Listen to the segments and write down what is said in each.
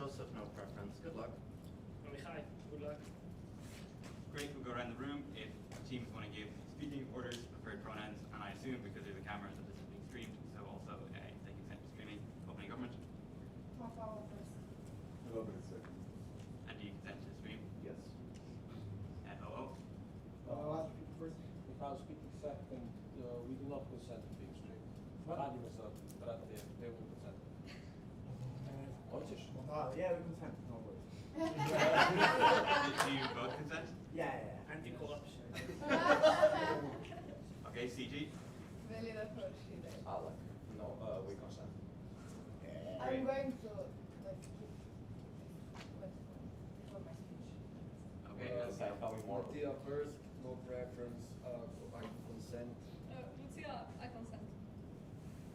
Joseph, no preference. Good luck. Mihai, good luck. Great, we'll go around the room. If teams want to give speaking orders, preferred pronouns, and I assume because there's a camera that this is being streamed, so also they consent to streaming, opening government. And do you consent to stream? Yes. OO? First, if I was speaking second, we do not consent to being streamed. Радио са брат they will consent. Хочеш? Yeah, we consent. No worries. Do you both consent? Yeah. Anti-corruption. Okay, CG? Veli da proši. Alec. No, we consent. I'm going to like keep for my speech. Okay, Coming more. Lucia first, no preference, I consent. Lucia, I consent.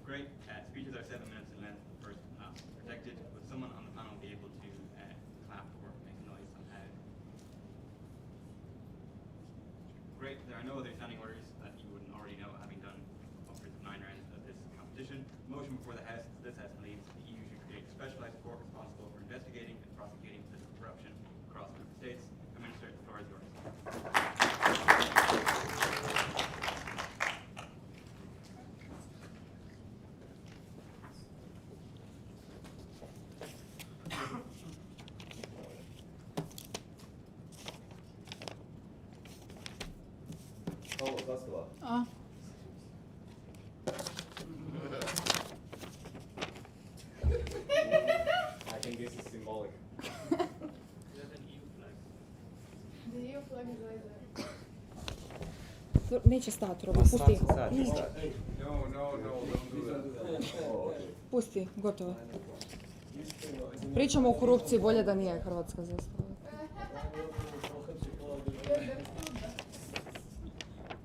great. Speeches are 7 minutes in length, first half protected. Would someone on the panel be able to clap or make a noise somehow? Great, there are no other standing orders that you wouldn't already know, having done upwards of 9 rounds of this competition. Motion before the House, this House believes the EU should create a specialized court responsible for investigating and prosecuting political corruption across member states. Minister, the floor is yours. Oh, Zaskala. I think this is symbolic. You have an EU flag. The EU flag is like that. Neće stati, Robo, pusti. No, don't do that. Oh, okay. Pusti, gotovo. Pričamo o korupciji, bolje da nije hrvatska zastava.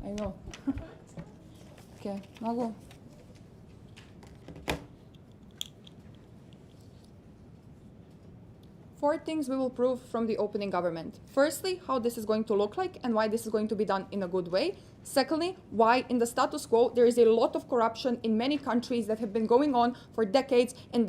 I know. Ok, mogu? Four things we will prove from the opening government. Firstly, how this is going to look like and why this is going to be done in a good way. Secondly, why in the status quo there is a lot of corruption in many countries that have been going on for decades, and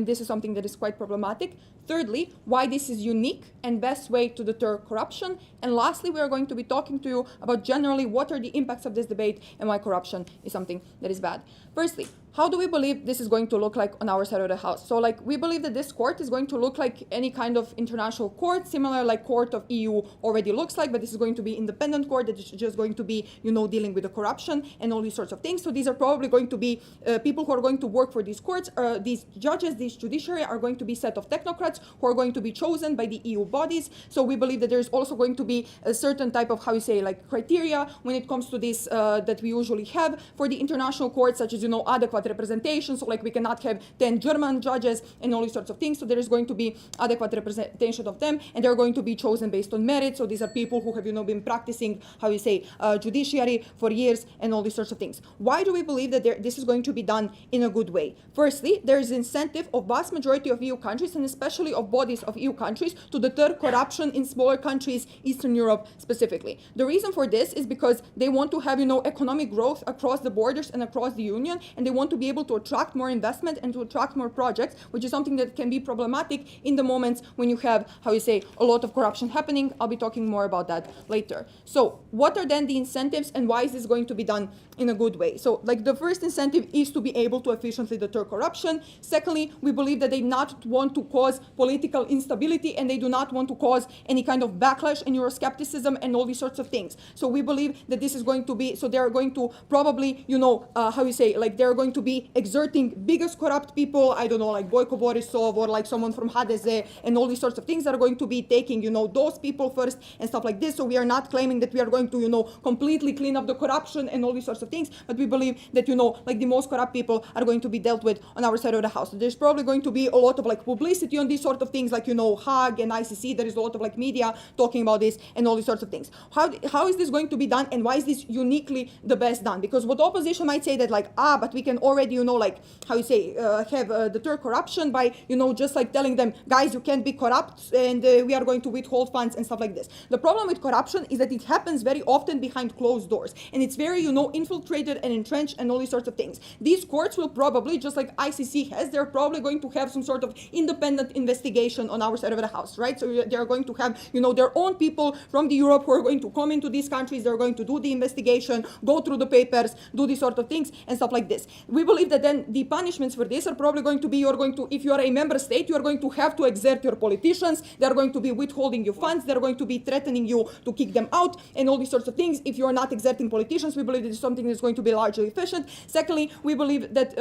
this is something that is quite problematic. Thirdly, why this is unique and best way to deter corruption. And lastly, we are going to be talking to you about generally what are the impacts of this debate and why corruption is something that is bad. Firstly, how do we believe this is going to look like on our side of the house? So like we believe that this court is going to look like any kind of international court, similar like court of EU already looks like, but this is going to be independent court that is just going to be, you know, dealing with the corruption and all these sorts of things. So these are probably going to be people who are going to work for these courts. These judges, these judiciary are going to be set of technocrats who are going to be chosen by the EU bodies. So we believe that there's also going to be a certain type of, how you say, like criteria when it comes to this that we usually have for the international courts, such as, you know, adequate representation. So like we cannot have 10 German judges and all these sorts of things. So there is going to be adequate representation of them, and they're going to be chosen based on merit. So these are people who have, you know, been practicing, how you say, judiciary for years and all these sorts of things. Why do we believe that this is going to be done in a good way? Firstly, there is incentive of vast majority of EU countries, and especially of bodies of EU countries, to deter corruption in smaller countries, Eastern Europe specifically. The reason for this is because they want to have, you know, economic growth across the borders and across the union, and they want to be able to attract more investment and to attract more projects, which is something that can be problematic in the moments when you have, how you say, a lot of corruption happening. I'll be talking more about that later. So what are then the incentives, and why is this going to be done in a good way? So like the first incentive is to be able to efficiently deter corruption. Secondly, we believe that they not want to cause political instability, and they do not want to cause any kind of backlash and Euroscepticism and all these sorts of things. So we believe that this is going to be, so they are going to probably, you know, how you say, like they're going to be exerting biggest corrupt people, I don't know, like Bojko Borisov or like someone from HDZ and all these sorts of things that are going to be taking, you know, those people first and stuff like this. So we are not claiming that we are going to, you know, completely clean up the corruption and all these sorts of things, but we believe that, you know, like the most corrupt people are going to be dealt with on our side of the house. So there's probably going to be a lot of like publicity on these sort of things, like, you know, Hague and ICC. There is a lot of like media talking about this and all these sorts of things. How is this going to be done, and why is this uniquely the best done? Because what opposition might say that like, but we can already, you know, like, how you say, have deter corruption by, you know, just like telling them, guys, you can't be corrupt, and we are going to withhold funds and stuff like this. The problem with corruption is that it happens very often behind closed closed doors. And it's very, infiltrated and entrenched and all these sorts of things. These courts will probably, just like ICC has, they're probably going to have some sort of independent investigation on our side of the house, right? So they're going to have, their own people from the Europe who are going to come into these countries, they're going to do the investigation, go through the papers, do these sort of things and stuff like this. We believe that then the punishments for this are probably going to be, if you are a member state, you are going to have to exert your politicians, they're going to be withholding you funds, they're going to be threatening you to kick them out and all these sorts of things. If you're not exerting politicians, we believe this is something that's going to be largely efficient. Secondly, we believe that,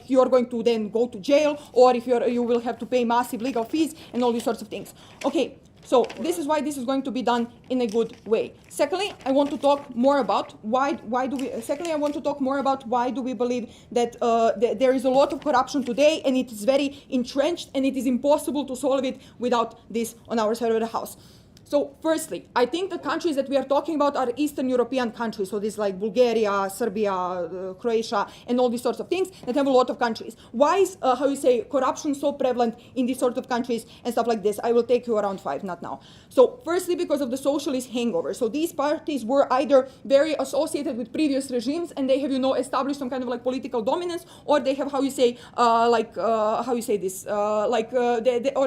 you're going to then go to jail, or if you will have to pay massive legal fees and all these sorts of things. Okay. So this is why this is going to be done in a good way. Secondly, I want to talk more about why do we believe that there is a lot of corruption today, and it is very entrenched, and it is impossible to solve it without this on our side of the house. So firstly, I think the countries that we are talking about are Eastern European countries. So this like Bulgaria, Serbia, Croatia, and all these sorts of things that have a lot of countries. Why is, corruption so prevalent in these sorts of countries and stuff like this? I will take you around 5, not now. So firstly, because of the socialist hangover. So these parties were either very associated with previous regimes and they have, established some kind of like political dominance, or they have, or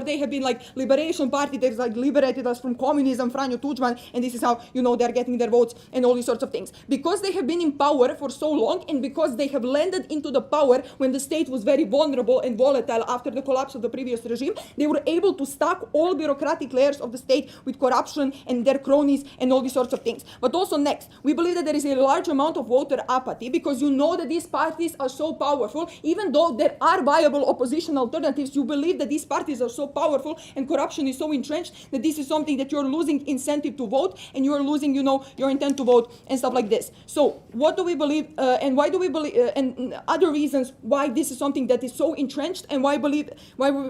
they have been like liberation party that's like liberated us from communism, Franjo Tudjman, and this is how, they're getting their votes and all these sorts of things. Because they have been in power for so long, and because they have landed into the power when the state was very vulnerable and volatile after the collapse of the previous regime, they were able to stack all bureaucratic layers of the state with corruption and their cronies and all these sorts of things. But also next, we believe that there is a large amount of voter apathy, because that these parties are so powerful, even though there are viable opposition alternatives, you believe that these parties are so powerful and corruption is so entrenched that this is something that you're losing incentive to vote, and you're losing, your intent to vote and stuff like this. So what do we believe, and why do we believe, and other reasons why this is something that is so entrenched, and why we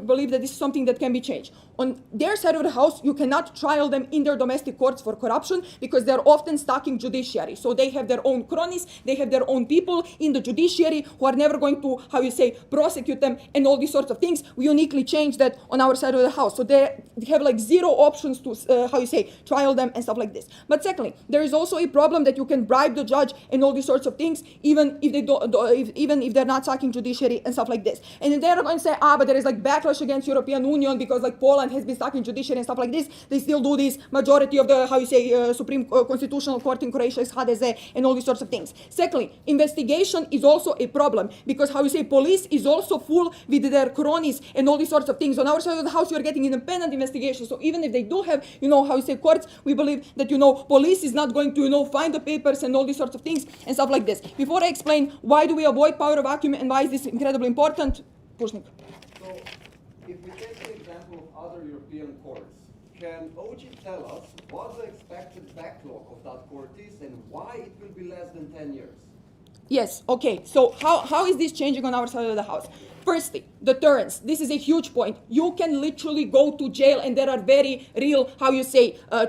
believe that this is something that can be changed. On their side of the house, you cannot trial them in their domestic courts for corruption, because they're often stuck in judiciary. So they have their own cronies, they have their own people in the judiciary who are never going to, prosecute them and all these sorts of things. We uniquely change that on our side of the house. So they have like zero options to, trial them and stuff like this. But secondly, there is also a problem that you can bribe the judge and all these sorts of things, even if they even if they're not sucking judiciary and stuff like this. And then they're going to say, but there is like backlash against European Union because like Poland has been stuck in judiciary and stuff like this. They still do this. Majority of the Supreme Constitutional Court in Croatia is HDZ and all these sorts of things. Secondly, investigation is also a problem, because police is also full with their cronies and all these sorts of things. On our side of the house, you are getting independent investigation. So even if they do have, courts, we believe that, police is not going to, find the papers and all these sorts of things and stuff like this. Before I explain why do we avoid power vacuum and why is this incredibly important, Pushnik. So, if we take the example of other European courts, can OG tell us what the expected backlog of that court is and why it will be less than 10 years? Yes, okay. So how is this changing on our side of the house? Firstly, deterrence. This is a huge point. You can literally go to jail, and there are very real,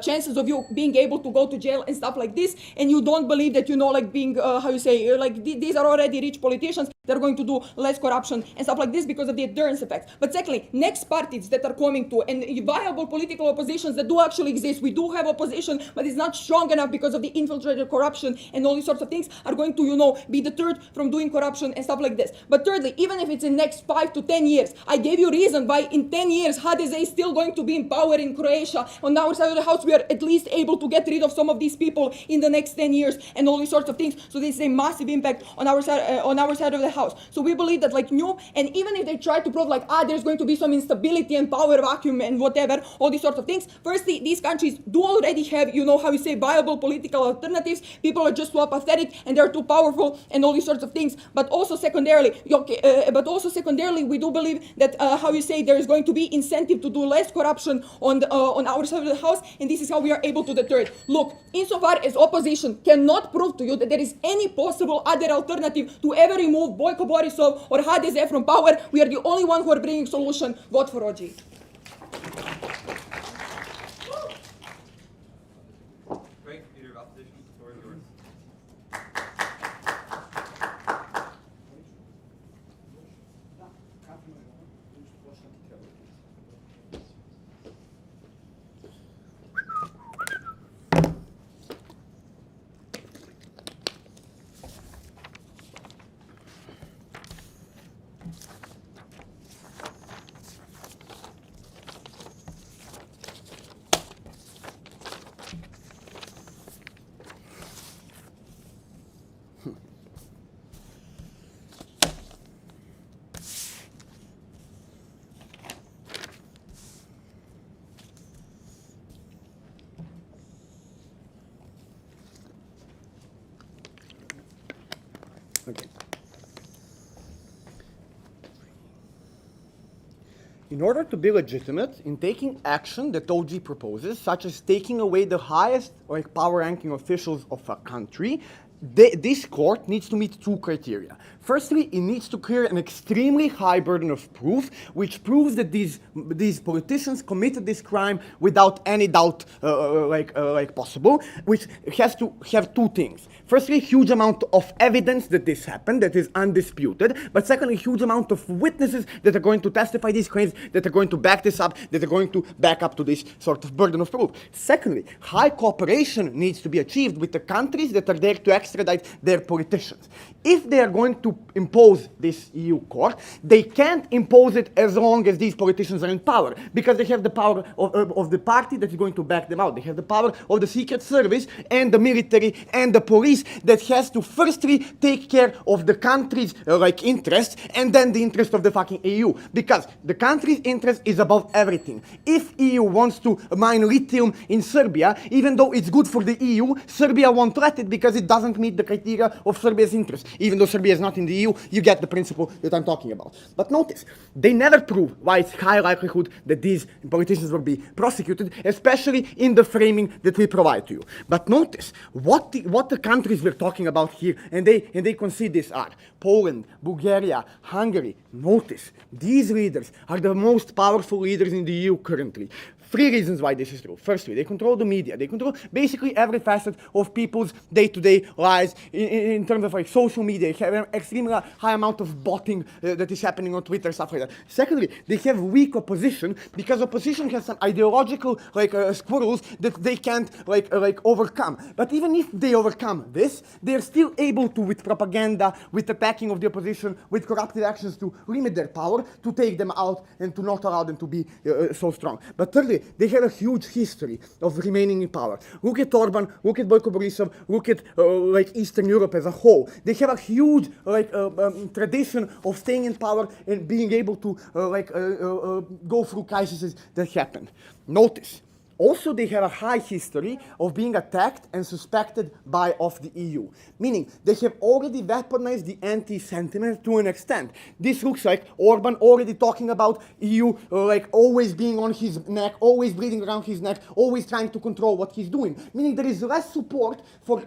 chances of you being able to go to jail and stuff like this. And you don't believe that, these are already rich politicians. They're going to do less corruption and stuff like this because of the deterrence effect. But secondly, next parties that are coming to, and viable political oppositions that do actually exist. We do have opposition, but it's not strong enough because of the infiltrated corruption and all these sorts of things are going to, be deterred from doing corruption and stuff like this. But thirdly, even if it's in next 5 to 10 years, I gave you reason why in 10 years HDZ is still going to be in power in Croatia. On our side of the house, we are at least able to get rid of some of these people in the next 10 years and all these sorts of things. So this is a massive impact on our side of the house. So we believe that and even if they try to prove there's going to be some instability and power vacuum and whatever, all these sorts of things. Firstly, these countries do already have, viable political alternatives. People are just too apathetic and they're too powerful and all these sorts of things. But also secondarily, we do believe that there is going to be incentive to do less corruption on our side of the house, and this is how we are able to deter it. Look, insofar as opposition cannot prove to you that there is any possible other alternative to ever remove Boyko Borisov or HDZ from power, we are the only one who are bringing solution. Vote for OG. Great, leader of opposition, the floor is yours. in order to be legitimate in taking action that OG proposes, such as taking away the highest power ranking officials of a country, this court needs to meet two criteria. Firstly, it needs to clear an extremely high burden of proof, which proves that these politicians committed this crime without any doubt possible, which has to have two things. Firstly, huge amount of evidence that this happened, that is undisputed, but secondly, huge amount of witnesses that are going to testify these claims, that are going to back this up, that are going to back up to this sort of burden of proof. Secondly, high cooperation needs to be achieved with the countries that are there to extradite their politicians. If they are going to impose this EU court, they can't impose it as long as these politicians are in power, because they have the power of the party that is going to back them out. They have the power of the secret service and the military and the police that has to firstly take care of the country's interests and then the interest of the fucking EU, because the country's interest is above everything. If EU wants to mine lithium in Serbia, even though it's good for the EU, Serbia won't let it because it doesn't meet the criteria of Serbia's interest. Even though Serbia is not in the EU, you get the principle that I'm talking about. But notice, they never prove why it's high likelihood that these politicians will be prosecuted, especially in the framing that we provide to you. But notice, what the countries we're talking about here, and they concede this are Poland, Bulgaria, Hungary. Notice, these leaders are the most powerful leaders in the EU currently. Three reasons why this is true. Firstly, they control the media. They control basically every facet of people's day-to-day lives in terms of social media. They have an extremely high amount of botting that is happening on Twitter, stuff like that. Secondly, they have weak opposition because opposition has some ideological squirrels that they can't overcome. But even if they overcome this, they are still able to, with propaganda, with attacking of the opposition, with corruptive actions to limit their power, to take them out and to not allow them to be so strong. But thirdly, they have a huge history of remaining in power. Look at Orban, look at Boyko Borisov, look at Eastern Europe as a whole. They have a huge tradition of staying in power and being able to go through crises that happen. Notice, also, they have a high history of being attacked and suspected of the EU. Meaning, they have already weaponized the anti-sentiment to an extent. This looks like Orban already talking about EU always being on his neck, always breathing around his neck, always trying to control what he's doing. Meaning, there is less support for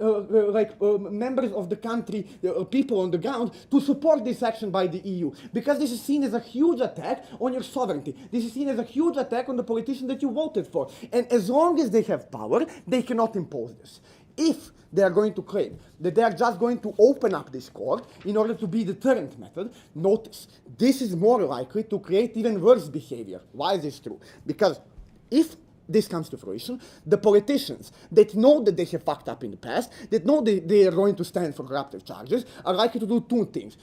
members of the country, people on the ground, to support this action by the EU. Because this is seen as a huge attack on your sovereignty. This is seen as a huge attack on the politician that you voted for. And as long as they have power, they cannot impose this. If they are going to claim that they are just going to open up this court in order to be the deterrent method, notice, this is more likely to create even worse behavior. Why is this true? Because if this comes to fruition, the politicians that know that they have fucked up in the past, that know they are going to stand for corruptive charges, are likely to do two things.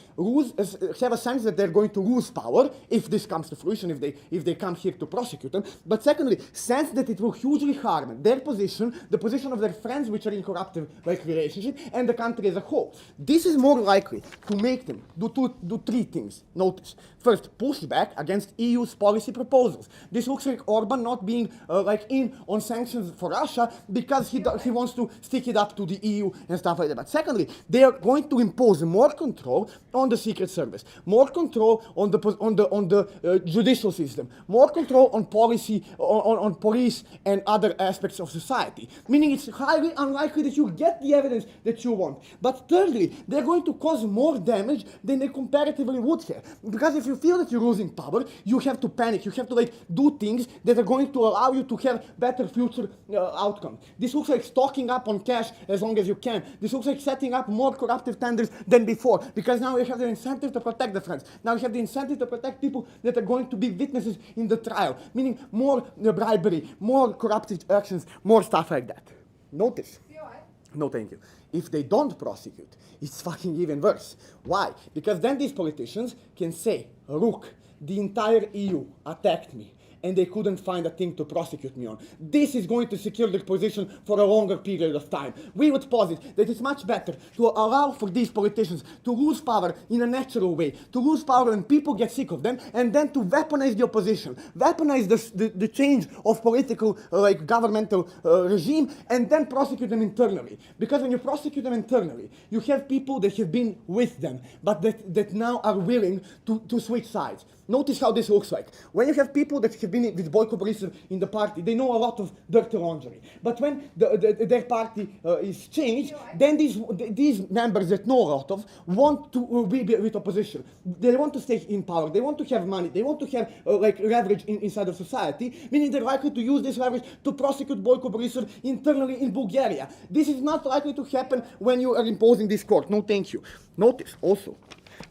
Have a sense that they're going to lose power if this comes to fruition, if they come here to prosecute them. But secondly, sense that it will hugely harm their position, the position of their friends which are in corruptive relationship, and the country as a whole. This is more likely to make them do three things. Notice. First, push back against EU's policy proposals. This looks like Orban not being in on sanctions for Russia because he wants to stick it up to the EU and stuff like that. But secondly, they are going to impose more control on the secret service, more control on the judicial system, more control on policy, on police and other aspects of society. Meaning it's highly unlikely that you get the evidence that you want. But thirdly, they're going to cause more damage than they comparatively would have. Because if you feel that you're losing power, you have to panic. You have to do things that are going to allow you to have better future outcome. This looks like stocking up on cash as long as you can. This looks like setting up more corruptive tenders than before, because now you have the incentive to protect the friends. Now you have the incentive to protect people that are going to be witnesses in the trial, meaning more bribery, more corruptive actions, more stuff like that. Notice. No, thank you. If they don't prosecute, it's fucking even worse. Why? Because then these politicians can say, look, the entire EU attacked me, and they couldn't find a thing to prosecute me on. This is going to secure their position for a longer period of time. We would posit that it's much better to allow for these politicians to lose power in a natural way, to lose power when people get sick of them, and then to weaponize the opposition, weaponize the change of political, governmental regime, and then prosecute them internally. Because when you prosecute them internally, you have people that have been with them, but that now are willing to switch sides. Notice how this looks like. When you have people that have been with Boyko Borisov in the party, they know a lot of dirty laundry. But when their party is changed, then these members that know a lot of want to be with opposition. They want to stay in power. They want to have money. They want to have like leverage inside of society, meaning they're likely to use this leverage to prosecute Boyko Borisov internally in Bulgaria. This is not likely to happen when you are imposing this court. No, thank you. Notice also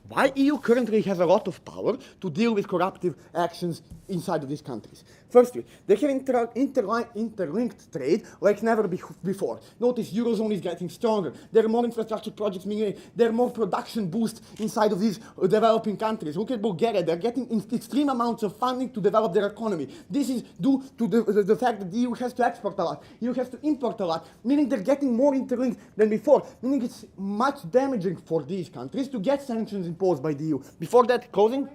why EU currently has a lot of power to deal with corruptive actions inside of these countries. Firstly, they have interlinked trade like never before. Notice Eurozone is getting stronger. There are more infrastructure projects being made. There are more production boosts inside of these developing countries. Look at Bulgaria. They're getting extreme amounts of funding to develop their economy. This is due to the fact that the EU has to export a lot. EU has to import a lot, meaning they're getting more interlinked than before, meaning it's much damaging for these countries to get sanctions imposed by the EU. Before that, closing?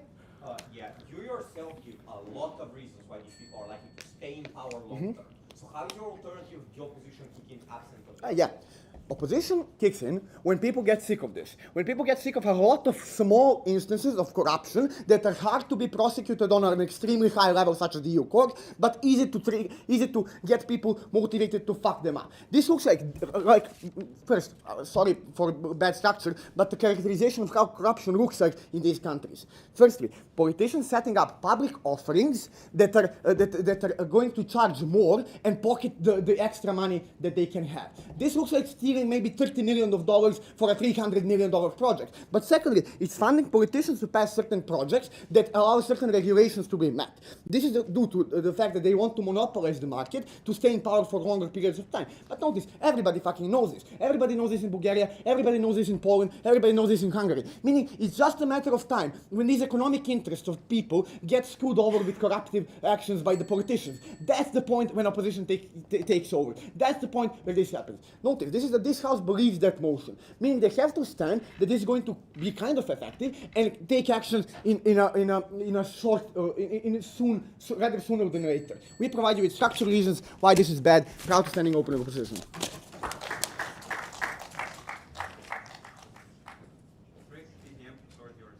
Yeah, you yourself give a lot of reasons why these people are likely to stay in power long term. So how is your alternative job position kicking absent of that? Yeah. Opposition kicks in when people get sick of this. When people get sick of a lot of small instances of corruption that are hard to be prosecuted on an extremely high level, such as the EU court, but easy to get people motivated to fuck them up. This looks like first, sorry for bad structure, but the characterization of how corruption looks like in these countries. Firstly, politicians setting up public offerings that are going to charge more and pocket the extra money that they can have. This looks like stealing maybe $30 million for a $300 million project. But secondly, it's funding politicians to pass certain projects that allow certain regulations to be met. This is due to the fact that they want to monopolize the market to stay in power for longer periods of time. But notice, everybody fucking knows this. Everybody knows this in Bulgaria, everybody knows this in Poland, everybody knows this in Hungary. Meaning, it's just a matter of time when these economic interests of people get screwed over with corruptive actions by the politicians. That's the point when opposition takes over. That's the point where this happens. Notice, this House believes that motion, meaning they have to stand that this is going to be kind of effective and take actions rather sooner than later. We provide you with structural reasons why this is bad. Proud to standing open in opposition. Great, PPM, the floor is yours.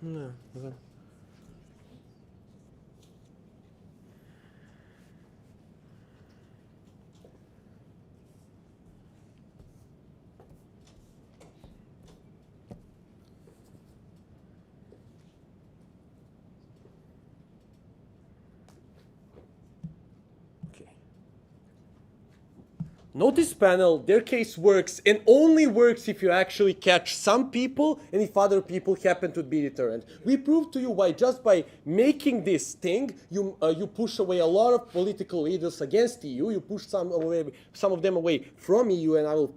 No, okay. Notice panel, their case works and only works if you actually catch some people and if other people happen to be deterrent. We proved to you why just by making this thing, you push away a lot of political leaders against EU, you push some of them away from EU, and I will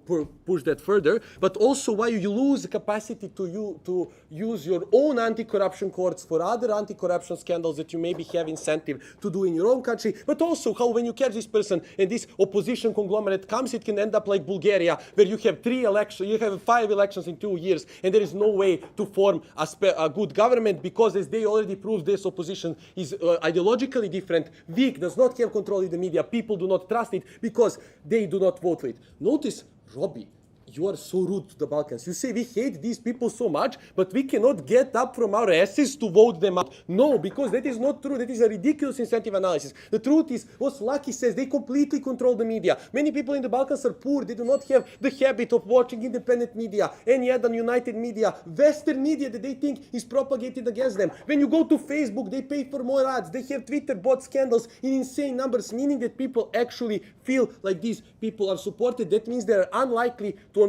push that further, but also why you lose the capacity to use your own anti-corruption courts for other anti-corruption scandals that you maybe have incentive to do in your own country, but also how when you catch this person and this opposition conglomerate comes, it can end up like Bulgaria, where you have 5 elections in 2 years, and there is no way to form a good government because, as they already proved, this opposition is ideologically different, weak, does not have control of the media, people do not trust it because they do not vote for it. Notice, Robbie, you are so rude to the Balkans. You say we hate these people so much, but we cannot get up from our asses to vote them out. No, because that is not true. That is a ridiculous incentive analysis. The truth is, what Lucky says, they completely control the media. Many people in the Balkans are poor. They do not have the habit of watching independent media, any other united media, Western media that they think is propagated against them. When you go to Facebook, they pay for more ads. They have Twitter bot scandals in insane numbers, meaning that people actually feel like these people are supported. That means they are unlikely to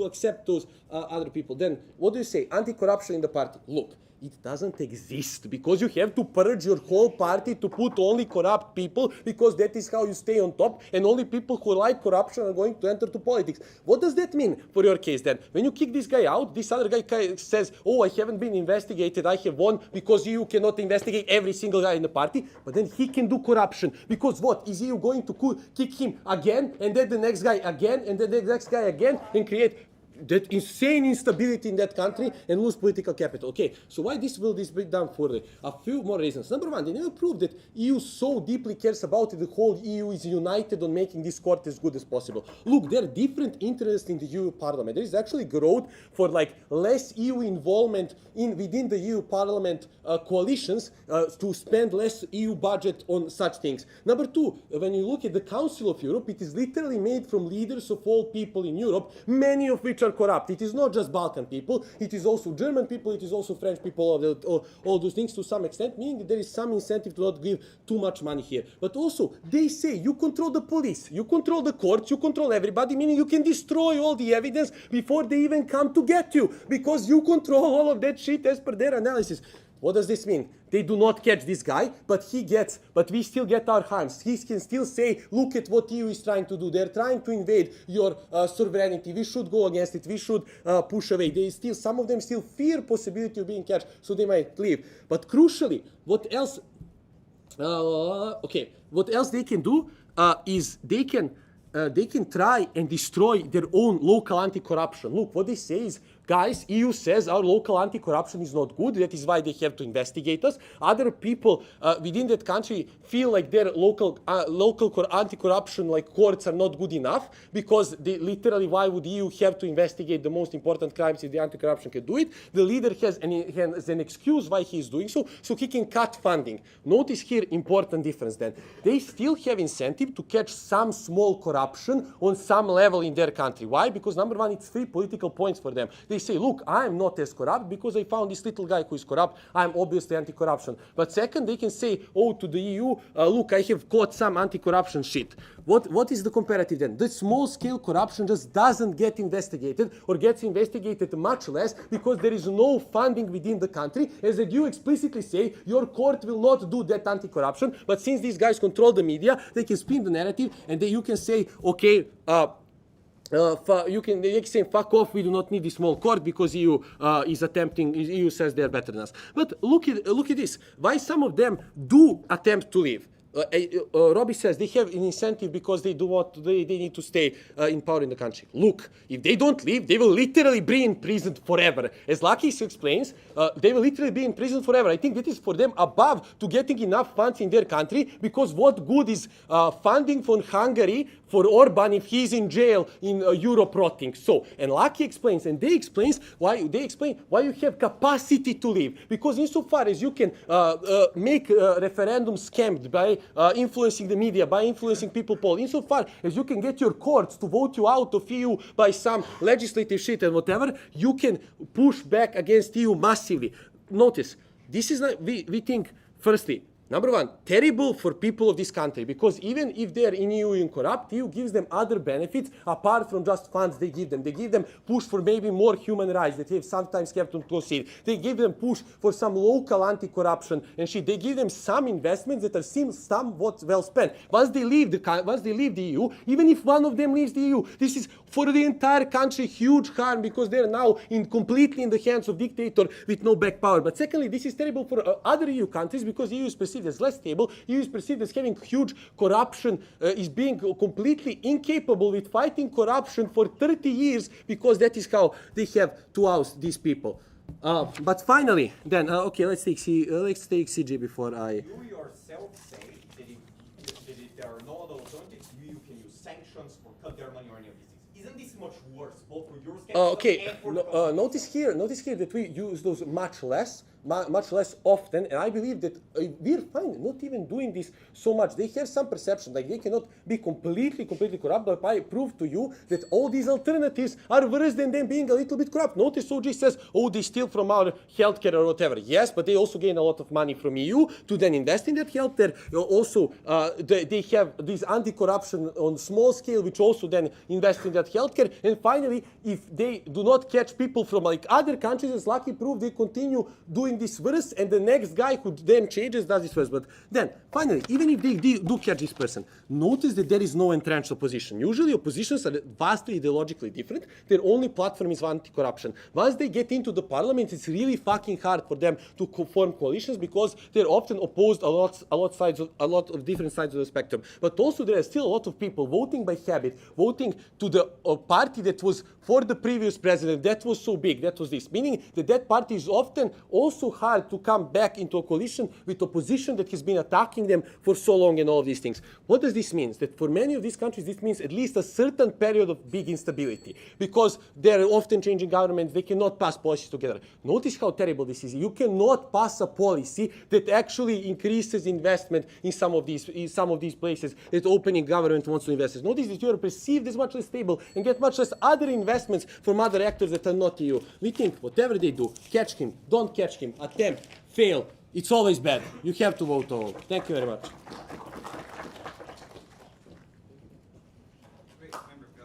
accept those other people. Then, what do you say? Anti-corruption in the party. Look, it doesn't exist because you have to purge your whole party to put only corrupt people because that is how you stay on top and only people who like corruption are going to enter to politics. What does that mean for your case then? When you kick this guy out, this other guy says, oh, I haven't been investigated, I have won because EU cannot investigate every single guy in the party, but then he can do corruption because what? Is EU going to kick him again and then the next guy again and then the next guy again and create that insane instability in that country and lose political capital? Okay, so why will this be done further? A few more reasons. Number one, they never proved that EU so deeply cares about it. The whole EU is united on making this court as good as possible. Look, there are different interests in the EU Parliament. There is actually growth for like less EU involvement within the EU Parliament coalitions to spend less EU budget on such things. Number two, when you look at the Council of Europe, it is literally made from leaders of all people in Europe, many of which are corrupt. It is not just Balkan people, it is also German people, it is also French people, all those things to some extent, meaning that there is some incentive to not give too much money here. But also, they say you control the police, you control the courts, you control everybody, meaning you can destroy all the evidence before they even come to get you, because you control all of that shit as per their analysis. What does this mean? They do not catch this guy, but we still get our hands. He can still say, look at what EU is trying to do. They're trying to invade your sovereignty. We should go against it. We should push away. Some of them still fear possibility of being catched, so they might leave. But crucially, what else they can do is they can try and destroy their own local anti-corruption. Look, what they say is, guys, EU says our local anti-corruption is not good. That is why they have to investigate us. Other people within that country feel like their local anti-corruption like courts are not good enough because they literally, why would EU have to investigate the most important crimes if the anti-corruption can do it? The leader has an excuse why he is doing so he can cut funding. Notice here important difference then. They still have incentive to catch some small corruption on some level in their country. Why? Because number one, it's free political points for them. They say, look, I'm not as corrupt because I found this little guy who is corrupt. I'm obviously anti-corruption. But second, they can say, oh, to the EU, look, I have caught some anti-corruption shit. What is the comparative then? The small-scale corruption just doesn't get investigated or gets investigated much less because there is no funding within the country. As you explicitly say, your court will not do that anti-corruption. But since these guys control the media, they can spin the narrative and you can say, okay, they can say, fuck off, we do not need this small court because EU says they're better than us. But look at this. Why some of them do attempt to leave? Robbie says they have an incentive because they need to stay in power in the country. Look, if they don't leave, they will literally be in prison forever. As Lucky explains, they will literally be in prison forever. I think that is for them above to getting enough funds in their country, because what good is funding from Hungary for Orban if he's in jail in Europe rotting? So, and Lucky explains, and they explain why you have capacity to leave, because insofar as you can make referendums scammed by influencing the media, by influencing people poll, insofar as you can get your courts to vote you out of EU by some legislative shit and whatever, you can push back against EU massively. Notice, this is not, we think, firstly, number one, terrible for people of this country, because even if they are in EU and corrupt, EU gives them other benefits apart from just funds they give them. They give them push for maybe more human rights that they have sometimes kept on proceed. They give them push for some local anti-corruption and shit. They give them some investments that are somewhat well spent. Once they leave the EU, even if one of them leaves the EU, this is for the entire country huge harm, because they're now completely in the hands of dictator with no back power. But secondly, this is terrible for other EU countries, because EU is perceived as less stable. EU is perceived as having huge corruption, is being completely incapable with fighting corruption for 30 years, because that is how they have to oust these people. But finally, then, okay, let's take CG before I... You yourself say that if there are no other alternatives, you can use sanctions or cut their money or any of these things. Isn't this much worse, both for your okay, and for the notice here that we use those much less often, and I believe that we're fine not even doing this so much. They have some perception, like they cannot be completely corrupt, but I prove to you that all these alternatives are worse than them being a little bit corrupt. Notice OG says, oh, they steal from our healthcare or whatever. Yes, but they also gain a lot of money from EU to then invest in that healthcare. Also, they have this anti-corruption on small scale, which also then invest in that healthcare. And finally, if they do not catch people from like other countries, as Lucky proved, they continue doing doing this first, and the next guy who then changes does this first. But then, finally, even if they do catch this person, notice that there is no entrenched opposition. Usually oppositions are vastly ideologically different. Their only platform is anti-corruption. Once they get into the parliament, it's really fucking hard for them to form coalitions because they're often opposed a lot of different sides of the spectrum. But also there are still a lot of people voting by habit, voting to the party that was for the previous president, that was so big, that was this. Meaning that party is often also hard to come back into a coalition with opposition that has been attacking them for so long and all of these things. What does this mean? That for many of these countries, this means at least a certain period of big instability because they're often changing governments, they cannot pass policies together. Notice how terrible this is. You cannot pass a policy that actually increases investment in some of these places that opening government wants to invest. Notice that you are perceived as much less stable and get much less other investments from other actors that are not EU. We think whatever they do, catch him, don't catch him, attempt, fail, it's always bad. You have to vote all. Thank you very much. Great, member, go.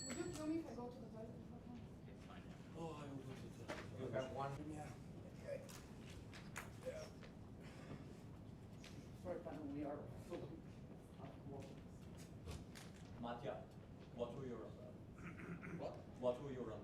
Would you tell me if I go to the toilet? It's fine. You have one. Sorry, panel, we are fully Mattia, what will you run? What will you run?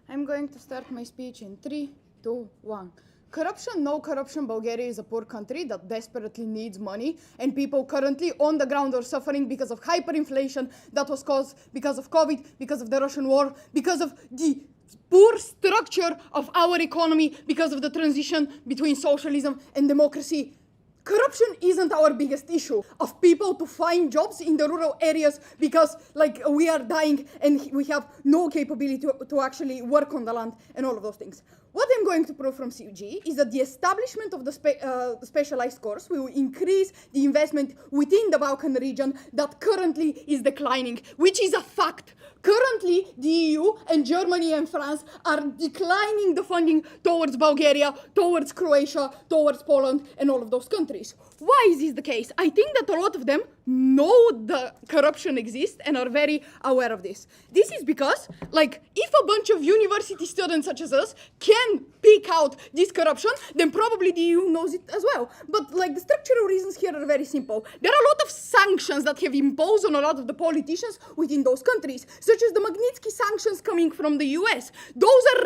I'm going to start my speech in 3, 2, 1. Corruption, no corruption. Bulgaria is a poor country that desperately needs money, and people currently on the ground are suffering because of hyperinflation that was caused because of COVID, because of the Russian war, because of the poor structure of our economy, because of the transition between socialism and democracy. Corruption isn't our biggest issue of people to find jobs in the rural areas because we are dying and we have no capability to actually work on the land and all of those things. What I'm going to prove from CUG is that the establishment of the specialized course will increase the investment within the Balkan region that currently is declining, which is a fact. Currently, the EU and Germany and France are declining the funding towards Bulgaria, towards Croatia, towards Poland, and all of those countries. Why is this the case? I think that a lot of them know the corruption exists and are very aware of this. This is because, if a bunch of university students such as us can pick out this corruption, then probably the EU knows it as well. But, the structural reasons here are very simple. There are a lot of sanctions that have imposed on a lot of the politicians within those countries, such as the Magnitsky sanctions coming from the US. Those are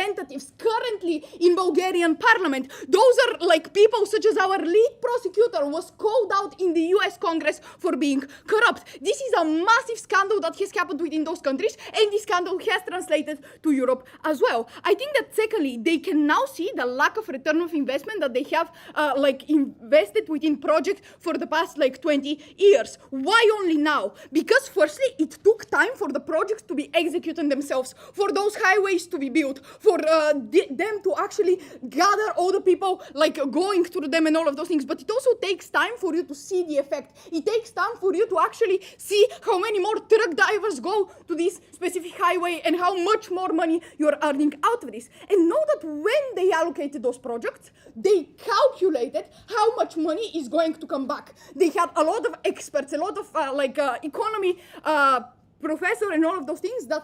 representatives currently in Bulgarian parliament. Those are like people such as our lead prosecutor was called out in the US Congress for being corrupt. This is a massive scandal that has happened within those countries, and this scandal has translated to Europe as well. I think that secondly, they can now see the lack of return of investment that they have invested within projects for the past 20 years. Why only now? Because firstly, it took time for the projects to be executed themselves, for those highways to be built, for them to actually gather all the people going through them and all of those things. But it also takes time for you to see the effect. It takes time for you to actually see how many more truck drivers go to this specific highway and how much more money you're earning out of this. And know that when they allocated those projects, they calculated how much money is going to come back. They had a lot of experts, a lot of economy professor and all of those things that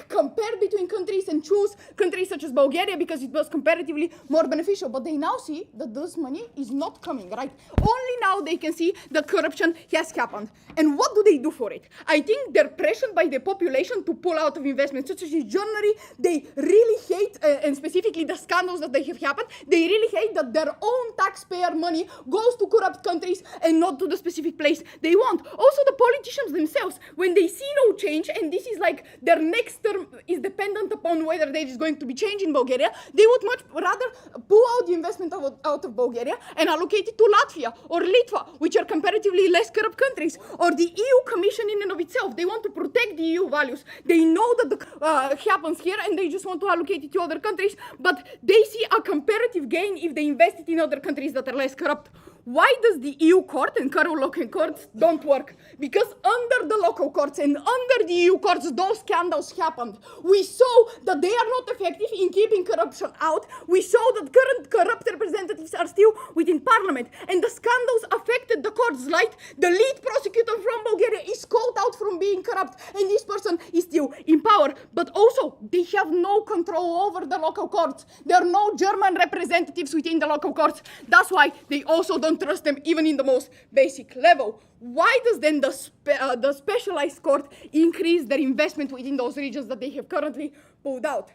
compare between countries and choose countries such as Bulgaria because it was comparatively more beneficial. But they now see that this money is not coming, right? Only now they can see that corruption has happened. And what do they do for it? I think they're pressured by the population to pull out of investments, such as in January. They really hate, and specifically the scandals that they have happened, they really hate that their own taxpayer money goes to corrupt countries and not to the specific place they want. Also, the politicians themselves, when they see no change, and this is their next term is dependent upon whether there is going to be change in Bulgaria, they would much rather pull out the investment out of Bulgaria and allocate it to Latvia or Litva, which are comparatively less corrupt countries, or the EU Commission in and of itself. They want to protect the EU values. They know that the happens here, and they just want to allocate it to other countries, but they see a comparative gain if they invest it in other countries that are less corrupt. Why does the EU court and local courts don't work? Because under the local courts and under the EU courts, those scandals happened. We saw that they are not effective in keeping corruption out. We saw that current corrupt representatives are still within parliament. And the scandals affected the courts, right? The lead prosecutor from Bulgaria is called out from being corrupt, and this person is still in power. But also, they have no control over the local courts. There are no German representatives within the local courts. That's why they also don't trust them even in the most basic level. Why does then the specialized court increase their investment within those regions that they have currently pulled out?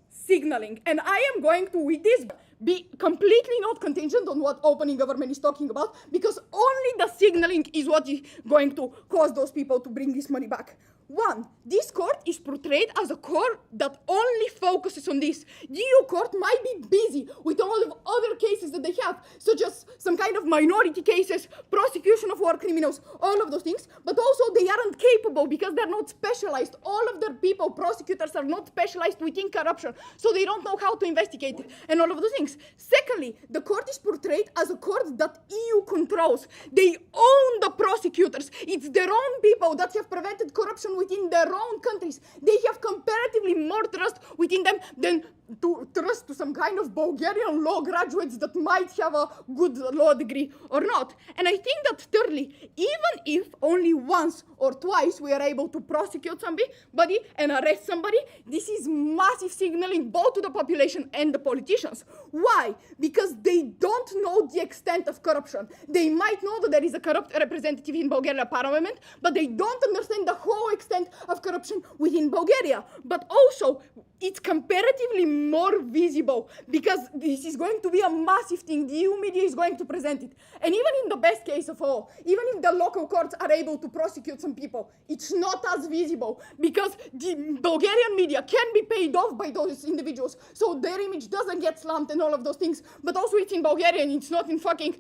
Signaling. And I am going to, with this, be completely not contingent on what opening government is talking about, because only the signaling is what is going to cause those people to bring this money back. One, this court is portrayed as a court that only focuses on this. The EU court might be busy with all of other cases that they have, such as some kind of minority cases, prosecution of war criminals, all of those things, but also they aren't capable because they're not specialized. All of their people, prosecutors, are not specialized within corruption, so they don't know how to investigate it, and all of those things. Secondly, the court is portrayed as a court that EU controls. They own the prosecutors. It's their own people that have prevented corruption within their own countries. They have comparatively more trust within them than to trust to some kind of Bulgarian law graduates that might have a good law degree or not. And I think that thirdly, even if only once or twice we are able to prosecute somebody and arrest somebody, this is massive signaling both to the population and the politicians. Why? Because they don't know the extent of corruption. They might know that there is a corrupt representative in Bulgaria parliament, but they don't understand the whole extent of corruption within Bulgaria. But also, it's comparatively more visible because this is going to be a massive thing. The EU media is going to present it. And even in the best case of all, even if the local courts are able to prosecute some people, it's not as visible because the Bulgarian media can be paid off by those individuals, so their image doesn't get slammed and all of those things. But also it's in Bulgarian, it's not in fucking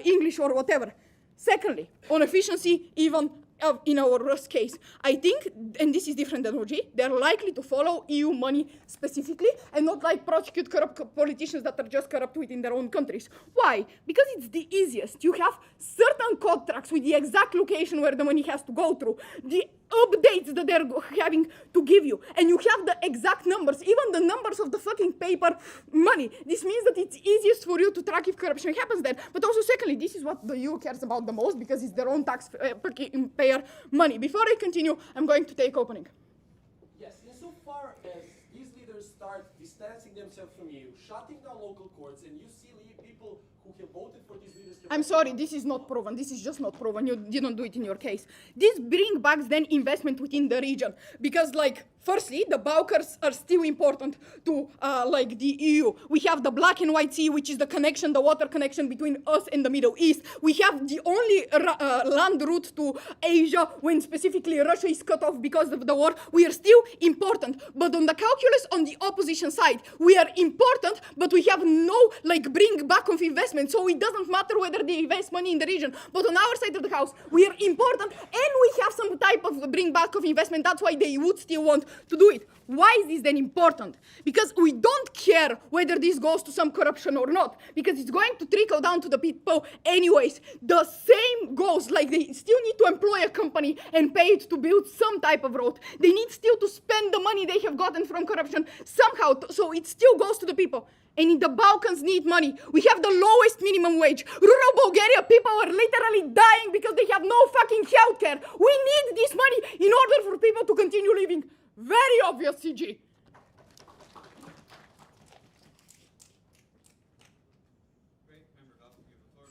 English or whatever. Secondly, on efficiency, even in our worst case, I think, and this is different than OG, they're likely to follow EU money specifically and not prosecute corrupt politicians that are just corrupt within their own countries. Why? Because it's the easiest. You have certain contracts with the exact location where the money has to go through, the updates that they're having to give you, and you have the exact numbers, even the numbers of the fucking paper money. This means that it's easiest for you to track if corruption happens there. But also, secondly, this is what the EU cares about the most because it's their own taxpayer money. Before I continue, I'm going to take opening. Yes, insofar as these leaders start distancing themselves from you, shutting down local courts, and you see people who have voted for these leaders. I'm sorry, this is not proven. This is just not proven. You didn't do it in your case. This brings back then investment within the region because Firstly, the Balkans are still important to like the EU. We have the Black and White Sea, which is the connection, the water connection between us and the Middle East. We have the only land route to Asia when specifically Russia is cut off because of the war. We are still important. But on the calculus on the opposition side, we are important, but we have no like bring back of investment. So it doesn't matter whether they invest money in the region. But on our side of the house, we are important and we have some type of bring back of investment. That's why they would still want to do it. Why is this then important? Because we don't care whether this goes to some corruption or not, because it's going to trickle down to the people anyways. The same goes, like they still need to employ a company and pay it to build some type of road. They need still to spend the money they have gotten from corruption somehow, so it still goes to the people. And in the Balkans need money. We have the lowest minimum wage. Rural Bulgaria people are literally dying because they have no fucking healthcare. We need this money in order for people to continue living. Very obvious, CG. Great, member Goff, you have the floor.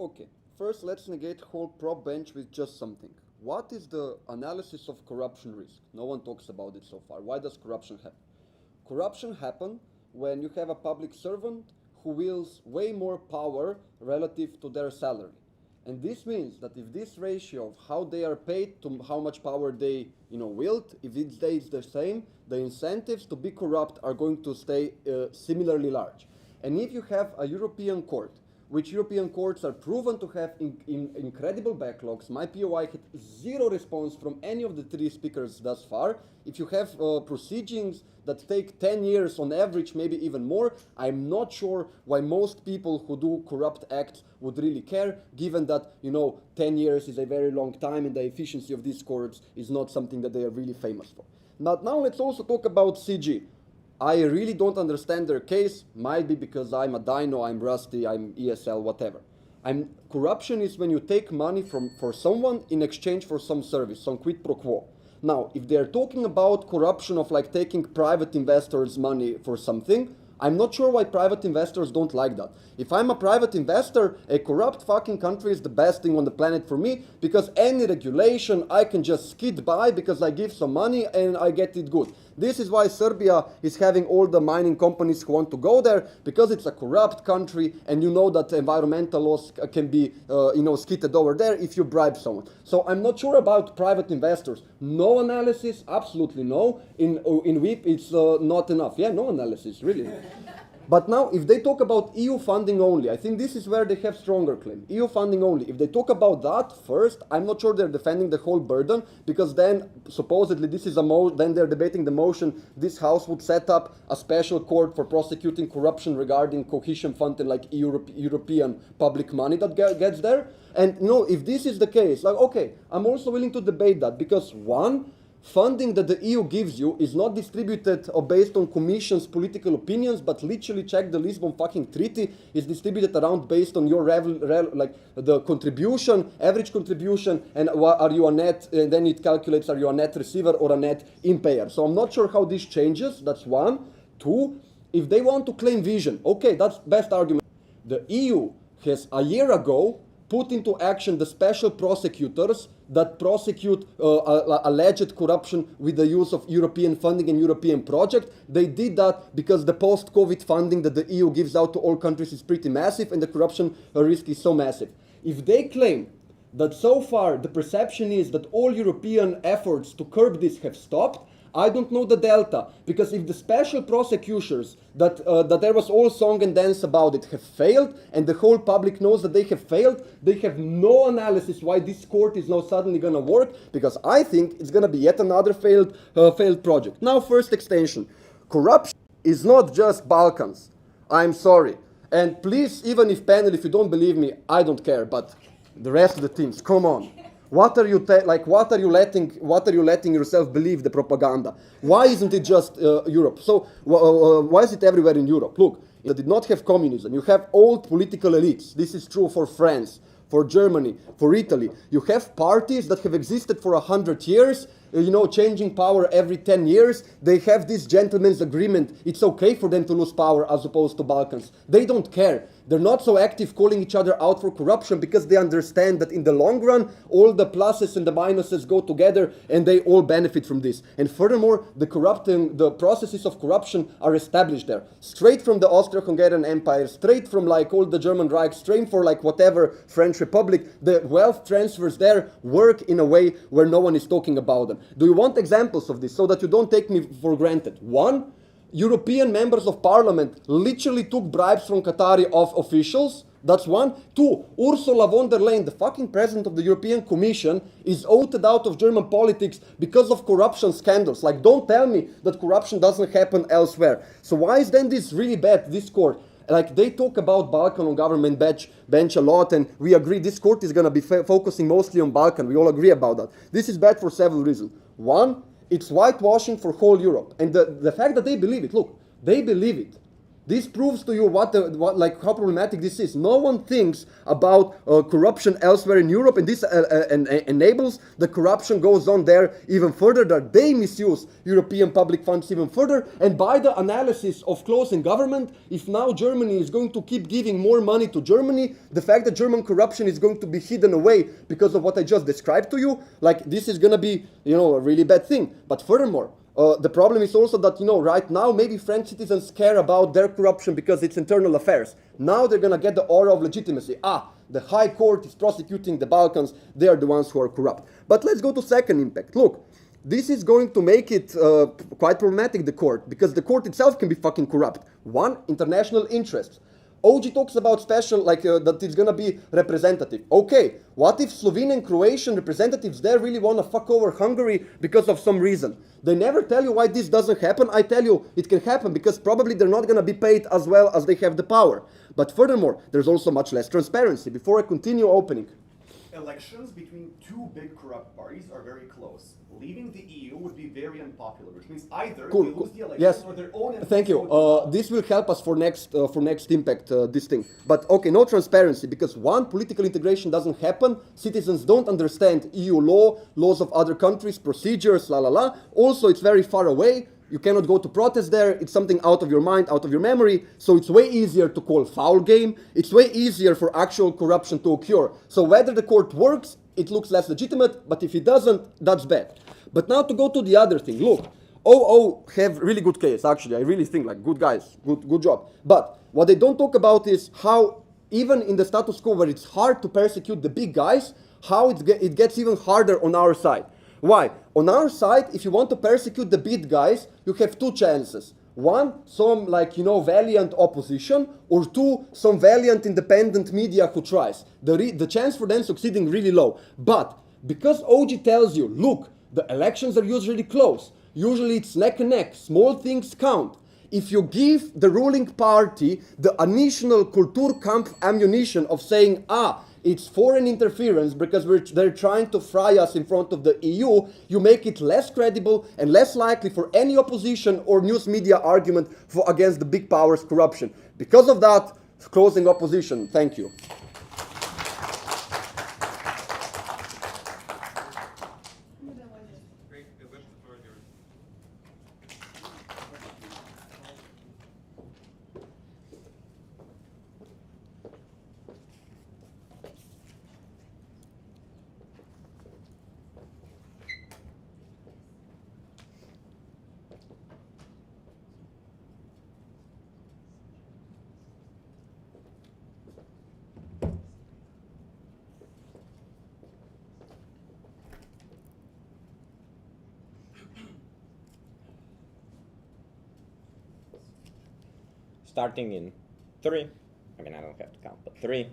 Okay, first let's negate whole prop bench with just something. What is the analysis of corruption risk? No one talks about it so far. Why does corruption happen? Corruption happens when you have a public servant who wields way more power relative to their salary. And this means that if this ratio of how they are paid to how much power they wield, if it stays the same, the incentives to be corrupt are going to stay similarly large. And if you have a European court, which European courts are proven to have incredible backlogs. My POI had zero response from any of the three speakers thus far. If you have proceedings that take 10 years on average, maybe even more, I'm not sure why most people who do corrupt acts would really care, given that, 10 years is a very long time and the efficiency of these courts is not something that they are really famous for. Now let's also talk about CG. I really don't understand their case, might be because I'm a dino, I'm rusty, I'm ESL, whatever. Corruption is when you take money for someone in exchange for some service, some quid pro quo. Now, if they're talking about corruption of like taking private investors' money for something, I'm not sure why private investors don't like that. If I'm a private investor, a corrupt fucking country is the best thing on the planet for me, because any regulation I can just skid by because I give some money and I get it good. This is why Serbia is having all the mining companies who want to go there, because it's a corrupt country and you know that environmental laws can be skidded over there if you bribe someone. So I'm not sure about private investors. No analysis, absolutely no. In WIP it's not enough. Yeah, no analysis, really. But now, if they talk about EU funding only, I think this is where they have stronger claim. EU funding only. If they talk about that first, I'm not sure they're defending the whole burden, because then supposedly this is then they're debating the motion this House would set up a special court for prosecuting corruption regarding cohesion fund and like European public money that gets there. And if this is the case, like, okay, I'm also willing to debate that, because one, funding that the EU gives you is not distributed or based on Commission's political opinions, but literally check the Lisbon fucking treaty is distributed around based on your like the contribution, average contribution, and are you a net, and then it calculates are you a net receiver or a net impayer. So I'm not sure how this changes, that's one. Two, if they want to claim vision, okay, that's best argument. The EU has a year ago put into action the special prosecutors that prosecute alleged corruption with the use of European funding and European project. They did that because the post-COVID funding that the EU gives out to all countries is pretty massive and the corruption risk is so massive. If they claim that so far the perception is that all European efforts to curb this have stopped, I don't know the delta, because if the special prosecutors that there was all song and dance about it have failed, and the whole public knows that they have failed, they have no analysis why this court is now suddenly going to work, because I think it's going to be yet another failed project. Now, first extension. Corruption is not just Balkans. I'm sorry. And please, even if panel, if you don't believe me, I don't care, but the rest of the teams, come on. What are you letting yourself believe the propaganda? Why isn't it just Europe? So why is it everywhere in Europe? Look, they did not have communism. You have old political elites. This is true for France, for Germany, for Italy. You have parties that have existed for 100 years, changing power every 10 years. They have this gentleman's agreement. It's okay for them to lose power as opposed to Balkans. They don't care. They're not so active calling each other out for corruption because they understand that in the long run, all the pluses and the minuses go together and they all benefit from this. And furthermore, the processes of corruption are established there. Straight from the Austro-Hungarian Empire, straight from all the German Reich, straight for whatever French Republic, the wealth transfers there work in a way where no one is talking about them. Do you want examples of this so that you don't take me for granted? One, European members of parliament literally took bribes from Qatari officials. That's one. Two, Ursula von der Leyen, the fucking president of the European Commission, is outed out of German politics because of corruption scandals. Don't tell me that corruption doesn't happen elsewhere. So why is then this really bad, this court? They talk about Balkan on government bench a lot, and we agree this court is going to be focusing mostly on Balkan. We all agree about that. This is bad for several reasons. One, it's whitewashing for whole Europe. And the fact that they believe it, look, they believe it. This proves to you how problematic this is. No one thinks about corruption elsewhere in Europe, and this enables the corruption goes on there even further, that they misuse European public funds even further. And by the analysis of closing government, if now Germany is going to keep giving more money to Germany, the fact that German corruption is going to be hidden away because of what I just described to you, this is going to be, a really bad thing. But furthermore, the problem is also that, right now, maybe French citizens care about their corruption because it's internal affairs. Now they're going to get the aura of legitimacy. The High Court is prosecuting the Balkans. They are the ones who are corrupt. But let's go to second impact. Look, this is going to make it quite problematic, the court, because the court itself can be fucking corrupt. One, international interests. OG talks about special, that it's gonna be representative. Okay, what if Slovene and Croatian representatives there really wanna fuck over Hungary because of some reason? They never tell you why this doesn't happen. I tell you it can happen because probably they're not gonna be paid as well as they have the power. But furthermore, there's also much less transparency. Before I continue opening. Elections between two big corrupt parties are very close. Leaving the EU would be very unpopular, which means either they lose the elections or their own. Thank you. This will help us for next impact, this thing. But okay, no transparency, because one, political integration doesn't happen. Citizens don't understand EU laws of other countries, procedures, la la la. Also, it's very far away. You cannot go to protest there. It's something out of your mind, out of your memory. So it's way easier to call foul game. It's way easier for actual corruption to occur. So whether the court works, it looks less legitimate. But if it doesn't, that's bad. But now to go to the other thing. Look, OO have really good case. Actually, I really think good guys, good job. But what they don't talk about is how even in the status quo where it's hard to persecute the big guys, how it gets even harder on our side. Why? On our side, if you want to persecute the big guys, you have two chances. One, some valiant opposition, or two, some valiant independent media who tries. The chance for them succeeding really low. But because OG tells you, look, the elections are usually close. Usually it's neck and neck. Small things count. If you give the ruling party the initial Kulturkampf ammunition of saying, it's foreign interference because they're trying to fry us in front of the EU, you make it less credible and less likely for any opposition or news media argument against the big powers' corruption. Because of that, closing opposition. Thank you. starting in 3, I mean, I don't have to count, but 3,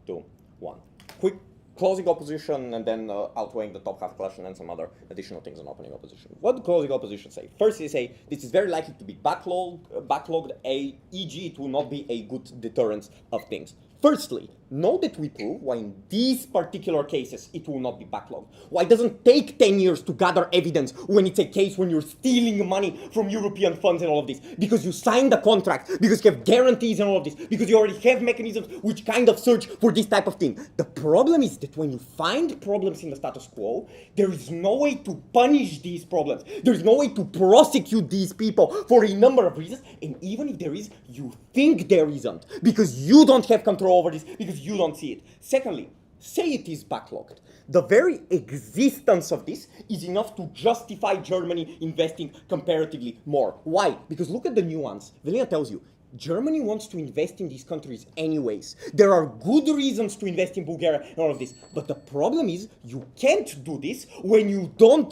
2, 1. Quick closing opposition and then outweighing the top half clash and then some other additional things on opening opposition. What do closing opposition say? First, they say this is very likely to be backlogged, e.g. it will not be a good deterrence of things. Firstly, know that we prove why in these particular cases it will not be backlogged. Why it doesn't take 10 years to gather evidence when it's a case when you're stealing money from European funds and all of this. Because you signed a contract, because you have guarantees and all of this, because you already have mechanisms which kind of search for this type of thing. The problem is that when you find problems in the status quo, there is no way to punish these problems. There is no way to prosecute these people for a number of reasons. And even if there is, you think there isn't. Because you don't have control over this, because you don't see it. Secondly, say it is backlogged. The very existence of this is enough to justify Germany investing comparatively more. Why? Because look at the nuance. Velina tells you, Germany wants to invest in these countries anyways. There are good reasons to invest in Bulgaria and all of this. But the problem is you can't do this when you don't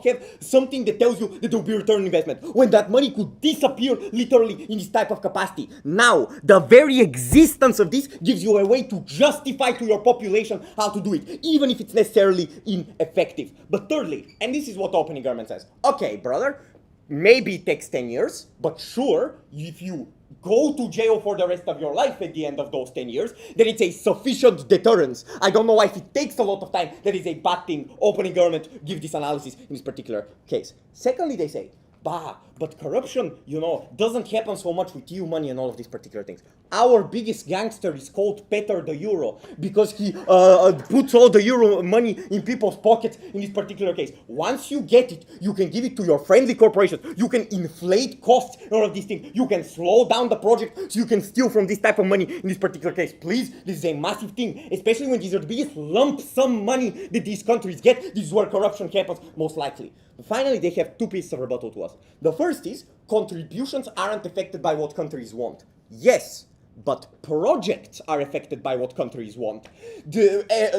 have something that tells you that there will be return on investment. When that money could disappear literally in this type of capacity. Now, the very existence of this gives you a way to justify to your population how to do it, even if it's necessarily ineffective. But thirdly, and this is what the opening government says, okay, brother, maybe it takes 10 years, but sure, if you go to jail for the rest of your life at the end of those 10 years, then it's a sufficient deterrence. I don't know why if it takes a lot of time, that is a bad thing. Opening government give this analysis in this particular case. Secondly, they say, but corruption, doesn't happen so much with EU money and all of these particular things. Our biggest gangster is called Peter the Euro because he puts all the euro money in people's pockets in this particular case. Once you get it, you can give it to your friendly corporations. You can inflate costs and all of these things. You can slow down the project so you can steal from this type of money in this particular case. Please, this is a massive thing, especially when these are the biggest lump sum money that these countries get. This is where corruption happens most likely. Finally, they have two pieces of rebuttal to us. The first is, contributions aren't affected by what countries want. Yes, but projects are affected by what countries want.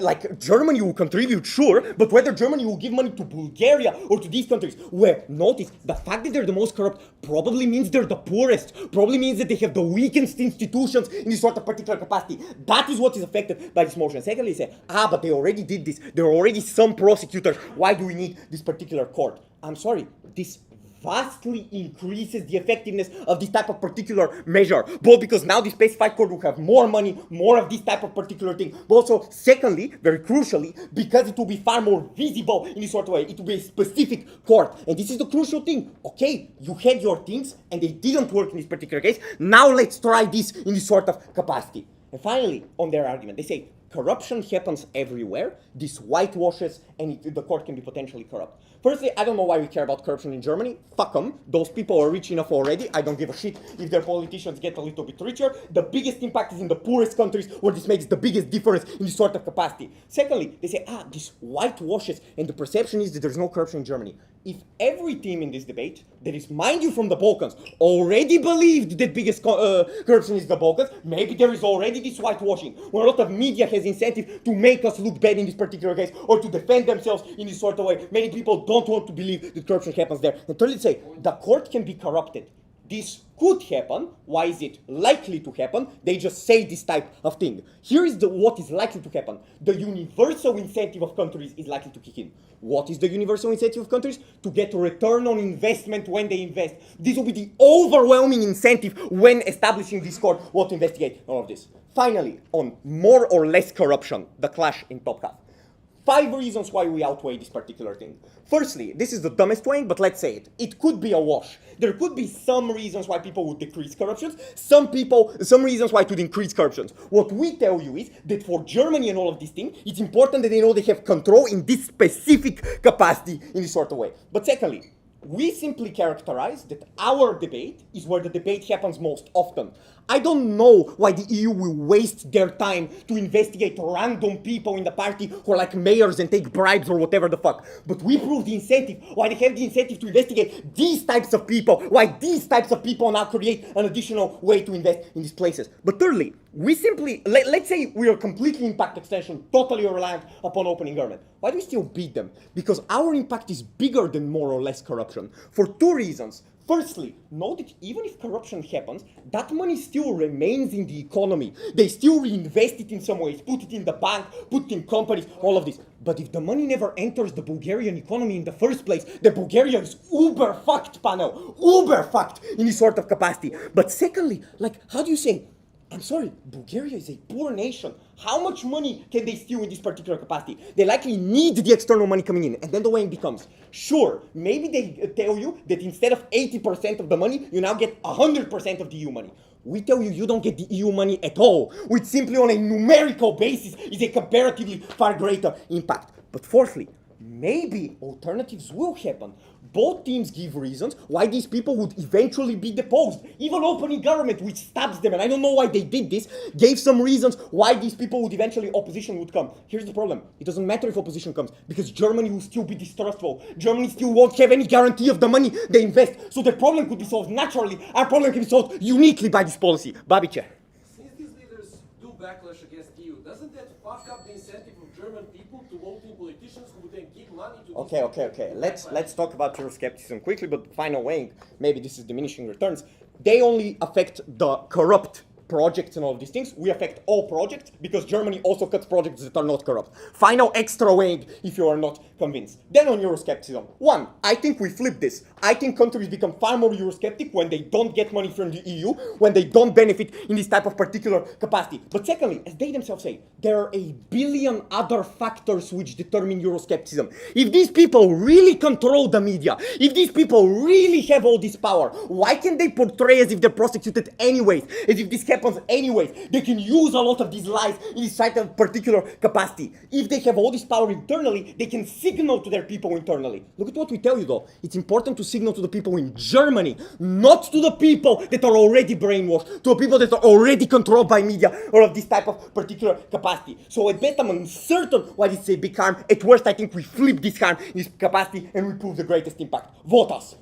Like Germany will contribute, sure, but whether Germany will give money to Bulgaria or to these countries, where, notice, the fact that they're the most corrupt probably means they're the poorest, probably means that they have the weakest institutions in this sort of particular capacity. That is what is affected by this motion. Secondly, say, but they already did this. There are already some prosecutors. Why do we need this particular court? I'm sorry, this vastly increases the effectiveness of this type of particular measure, both because now the specified court will have more money, more of this type of particular thing, but also, secondly, very crucially, because it will be far more visible in this sort of way, it will be a specific court, and this is the crucial thing. Okay, you had your things, and they didn't work in this particular case, now let's try this in this sort of capacity. And finally, on their argument, they say, corruption happens everywhere, this whitewashes, and the court can be potentially corrupt. Firstly, I don't know why we care about corruption in Germany. Fuck them. Those people are rich enough already. I don't give a shit if their politicians get a little bit richer. The biggest impact is in the poorest countries where this makes the biggest difference in this sort of capacity. Secondly, they say, this whitewashes, and the perception is that there's no corruption in Germany. If every team in this debate, that is, mind you, from the Balkans, already believed that biggest corruption is the Balkans, maybe there is already this whitewashing, where a lot of media has incentive to make us look bad in this particular case, or to defend themselves in this sort of way. Many people don't want to believe that corruption happens there. And thirdly, say, the court can be corrupted. This could happen. Why is it likely to happen? They just say this type of thing. Here is what is likely to happen. The universal incentive of countries is likely to kick in. What is the universal incentive of countries? To get a return on investment when they invest. This will be the overwhelming incentive when establishing this court what to investigate all of this. Finally, on more or less corruption, the clash in top half. 5 reasons why we outweigh this particular thing. Firstly, this is the dumbest way, but let's say it. It could be a wash. There could be some reasons why people would decrease corruption, some reasons why it would increase corruption. What we tell you is that for Germany and all of these things, it's important that they know they have control in this specific capacity in this sort of way. But secondly, we simply characterize that our debate is where the debate happens most often. I don't know why the EU will waste their time to investigate random people in the party who are like mayors and take bribes or whatever the fuck. But we prove the incentive, why they have the incentive to investigate these types of people, why these types of people now create an additional way to invest in these places. But thirdly, we simply, let's say we are completely impact extension, totally reliant upon opening government. Why do we still beat them? Because our impact is bigger than more or less corruption. For 2 reasons. Firstly, know that even if corruption happens, that money still remains in the economy. They still reinvest it in some ways, put it in the bank, put it in companies, all of this. But if the money never enters the Bulgarian economy in the first place, the Bulgaria is uber fucked, panel. Uber fucked in this sort of capacity. But secondly, like, how do you say? I'm sorry, Bulgaria is a poor nation. How much money can they steal in this particular capacity? They likely need the external money coming in. And then the weighing becomes, sure, maybe they tell you that instead of 80% of the money, you now get 100% of the EU money. We tell you don't get the EU money at all, which simply on a numerical basis is a comparatively far greater impact. But fourthly, maybe alternatives will happen. Both teams give reasons why these people would eventually be deposed. Even opening government, which stabs them, and I don't know why they did this, gave some reasons why these people would eventually, opposition would come. Here's the problem. It doesn't matter if opposition comes, because Germany will still be distrustful. Germany still won't have any guarantee of the money they invest. So their problem could be solved naturally. Our problem can be solved uniquely by this policy. Babice. Since these leaders do backlash against EU, doesn't that fuck up the incentive of German people to vote in politicians who would then give money to Okay. Let's talk about Euroscepticism quickly, but final weighing, maybe this is diminishing returns. They only affect the corrupt projects and all of these things. We affect all projects because Germany also cuts projects that are not corrupt. Final extra weighing if you are not convinced. Then on Euroscepticism. One, I think we flip this. I think countries become far more Eurosceptic when they don't get money from the EU, when they don't benefit in this type of particular capacity. But secondly, as they themselves say, there are a billion other factors which determine Euroscepticism. If these people really control the media, if these people really have all this power, why can't they portray as if they're prosecuted anyways, as if this happens anyways? They can use a lot of these lies in this type of particular capacity. If they have all this power internally, they can signal to their people internally. Look at what we tell you though. It's important to signal to the people in Germany, not to the people that are already brainwashed, to the people that are already controlled by media or of this type of particular capacity. So at best I'm uncertain why this is a big harm. At worst I think we flip this harm in this capacity and we prove the greatest impact. Vote us.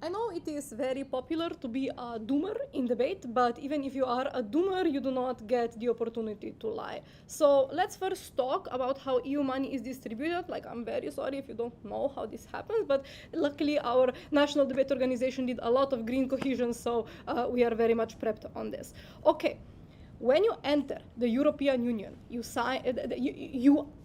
I know it is very popular to be a doomer in debate, but even if you are a doomer, you do not get the opportunity to lie. So let's first talk about how EU money is distributed. Like, I'm very sorry if you don't know how this happens, but luckily our National Debate Organization did a lot of green cohesion, so we are very much prepped on this. Okay. When you enter the European Union, you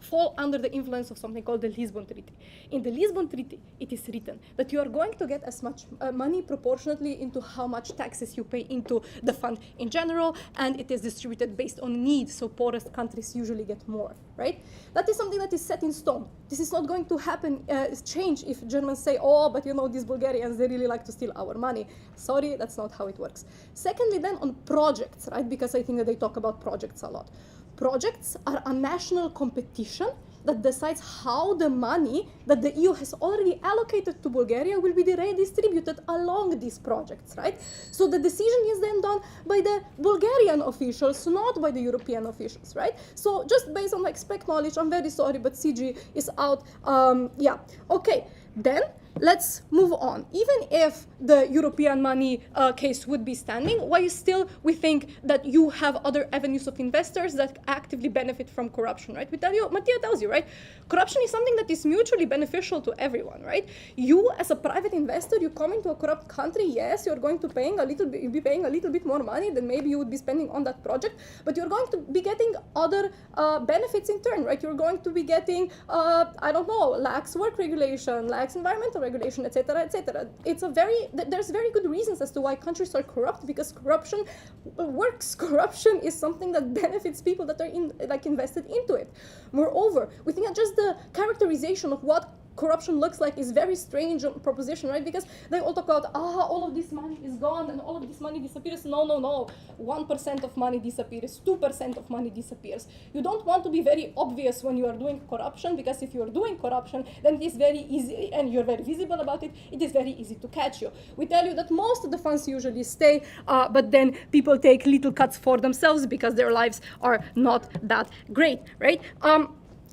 fall under the influence of something called the Lisbon Treaty. In the Lisbon Treaty, it is written that you are going to get as much money proportionately into how much taxes you pay into the fund in general, and it is distributed based on need, so poorest countries usually get more, right? That is something that is set in stone. This is not going to happen, change if Germans say, oh, but you know, these Bulgarians, they really like to steal our money. Sorry, that's not how it works. Secondly, then on projects, right? Because I think that they talk about projects a lot. Projects are a national competition that decides how the money that the EU has already allocated to Bulgaria will be redistributed along these projects, right? So the decision is then done by the Bulgarian officials, not by the European officials, right? So just based on like spec knowledge, I'm very sorry, but CG is out. Yeah, okay, then let's move on. Even if the European money case would be standing, why still we think that you have other avenues of investors that actively benefit from corruption, right? We tell you, Mattia tells you, right? Corruption is something that is mutually beneficial to everyone, right? You, as a private investor, you come into a corrupt country, yes, you're going to be paying a little bit more money than maybe you would be spending on that project, but you're going to be getting other benefits in turn, right? You're going to be getting, I don't know, lax work regulation, lax environmental regulation, etc., etc. There's very good reasons as to why countries are corrupt, because corruption works. Corruption is something that benefits people that are invested into it. Moreover, we think that just the characterization of what corruption looks like is very strange proposition, right? Because they all talk about, all of this money is gone and all of this money disappears. No, no, no. 1% of money disappears, 2% of money disappears. You don't want to be very obvious when you are doing corruption, because if you are doing corruption, then it is very easy, and you're very visible about it, it is very easy to catch you. We tell you that most of the funds usually stay, but then people take little cuts for themselves because their lives are not that great, right?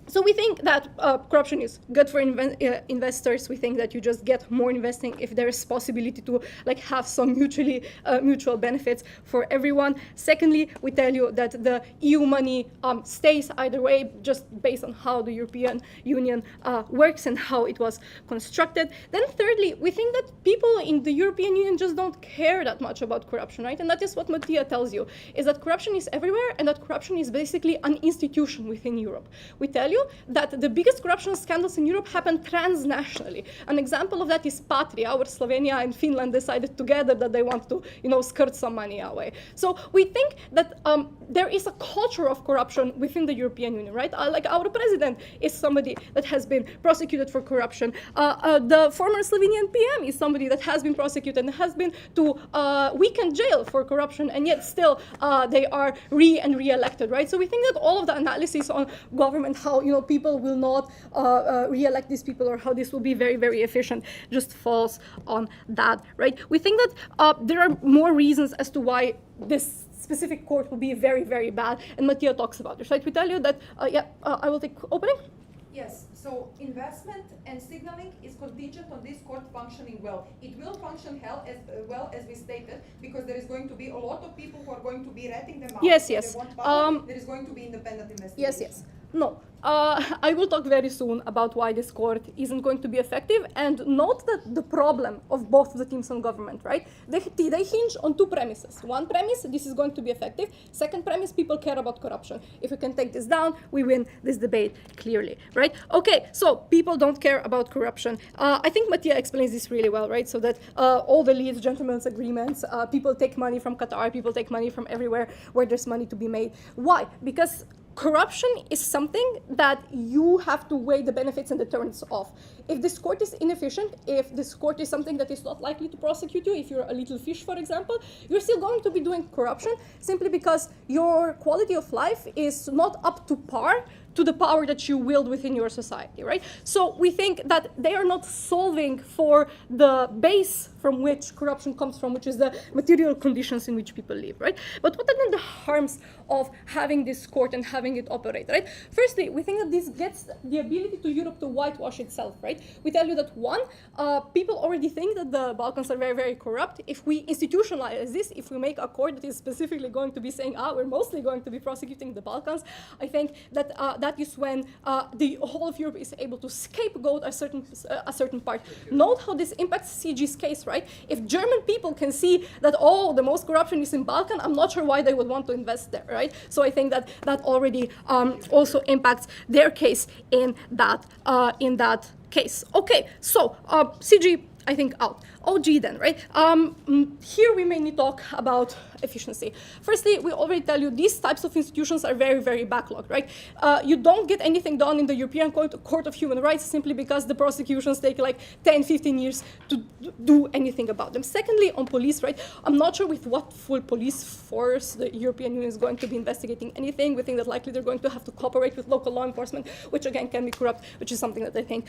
So we think that corruption is good for investors. We think that you just get more investing if there is possibility to like have some mutual benefits for everyone. Secondly, we tell you that the EU money stays either way, just based on how the European Union works and how it was constructed. Then thirdly, we think that people in the European Union just don't care that much about corruption, right? And that is what Mattia tells you, is that corruption is everywhere and that corruption is basically an institution within Europe. We tell you that the biggest corruption scandals in Europe happen transnationally. An example of that is Patria, where Slovenia and Finland decided together that they want to, skirt some money away. So we think that there is a culture of corruption within the European Union, right? Like our president is somebody that has been prosecuted for corruption. The former Slovenian PM is somebody that has been prosecuted and has been to weekend jail for corruption, and yet still they are re-elected, right? So we think that all of the analysis on government, how people will not re-elect these people, or how this will be very, very efficient, just falls on that, right? We think that there are more reasons as to why this specific court will be very, very bad, and Mattia talks about this, right? We tell you that, I will take opening. Yes, so investment and signaling is contingent on this court functioning well. It will function well as we stated, because there is going to be a lot of people who are going to be ratting them out. Yes, yes. There is going to be independent investigation. Yes, yes. No, I will talk very soon about why this court isn't going to be effective, and note that the problem of both the teams on government, right? They hinge on two premises. One premise, this is going to be effective. Second premise, people care about corruption. If we can take this down, we win this debate clearly, right? Okay, so people don't care about corruption. I think Mattia explains this really well, right? So that all the leads, gentlemen's agreements, people take money from Qatar, people take money from everywhere where there's money to be made. Why? Because corruption is something that you have to weigh the benefits and deterrents of. If this court is inefficient, if this court is something that is not likely to prosecute you, if you're a little fish, for example, you're still going to be doing corruption simply because your quality of life is not up to par to the power that you wield within your society, right? So we think that they are not solving for the base from which corruption comes from, which is the material conditions in which people live, right? But what are then the harms of having this court and having it operate, right? Firstly, we think that this gets the ability to Europe to whitewash itself, right? We tell you that one, people already think that the Balkans are very, very corrupt. If we institutionalize this, if we make a court that is specifically going to be saying, we're mostly going to be prosecuting the Balkans, I think that that is when the whole of Europe is able to scapegoat a certain part. Note how this impacts CG's case, right? If German people can see that, the most corruption is in Balkan, I'm not sure why they would want to invest there, right? So I think that that already also impacts their case in that case. Okay, so CG, I think out. OG then, right? Here we mainly talk about efficiency. Firstly, we already tell you these types of institutions are very, very backlogged, right? You don't get anything done in the European Court of Human Rights simply because the prosecutions take like 10, 15 years to do anything about them. Secondly, on police, right? I'm not sure with what full police force the European Union is going to be investigating anything. We think that likely they're going to have to cooperate with local law enforcement, which again can be corrupt, which is something that I think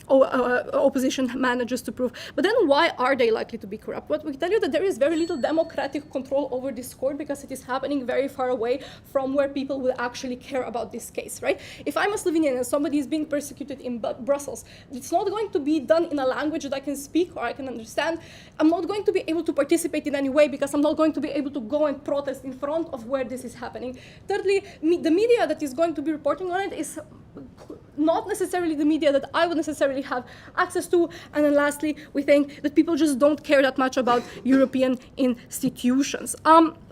opposition manages to prove. But then why are they likely to be corrupt? What we tell you that there is very little democratic control over this court because it is happening very far away from where people will actually care about this case, right? If I'm a Slovenian and somebody is being persecuted in Brussels, it's not going to be done in a language that I can speak or I can understand. I'm not going to be able to participate in any way because I'm not going to be able to go and protest in front of where this is happening. Thirdly, the media that is going to be reporting on it is not necessarily the media that I would necessarily have access to. And then lastly, we think that people just don't care that much about European institutions.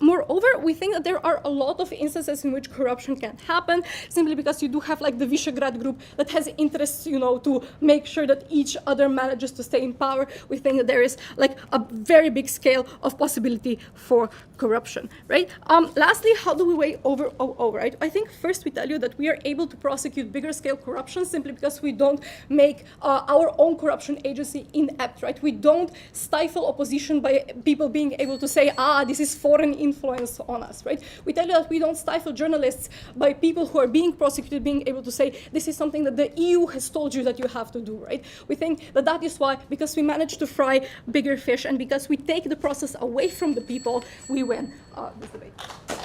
Moreover, we think that there are a lot of instances in which corruption can happen simply because you do have like the Visegrad group that has interests, to make sure that each other manages to stay in power. We think that there is like a very big scale of possibility for corruption, right? Lastly, how do we weigh over, right? I think first we tell you that we are able to prosecute bigger scale corruption simply because we don't make our own corruption agency inept, right? We don't stifle opposition by people being able to say, this is foreign influence on us, right? We tell you that we don't stifle journalists by people who are being prosecuted being able to say, this is something that the EU has told you that you have to do, right? We think that that is why, because we managed to fry bigger fish and because we take the process away from the people, we win this debate.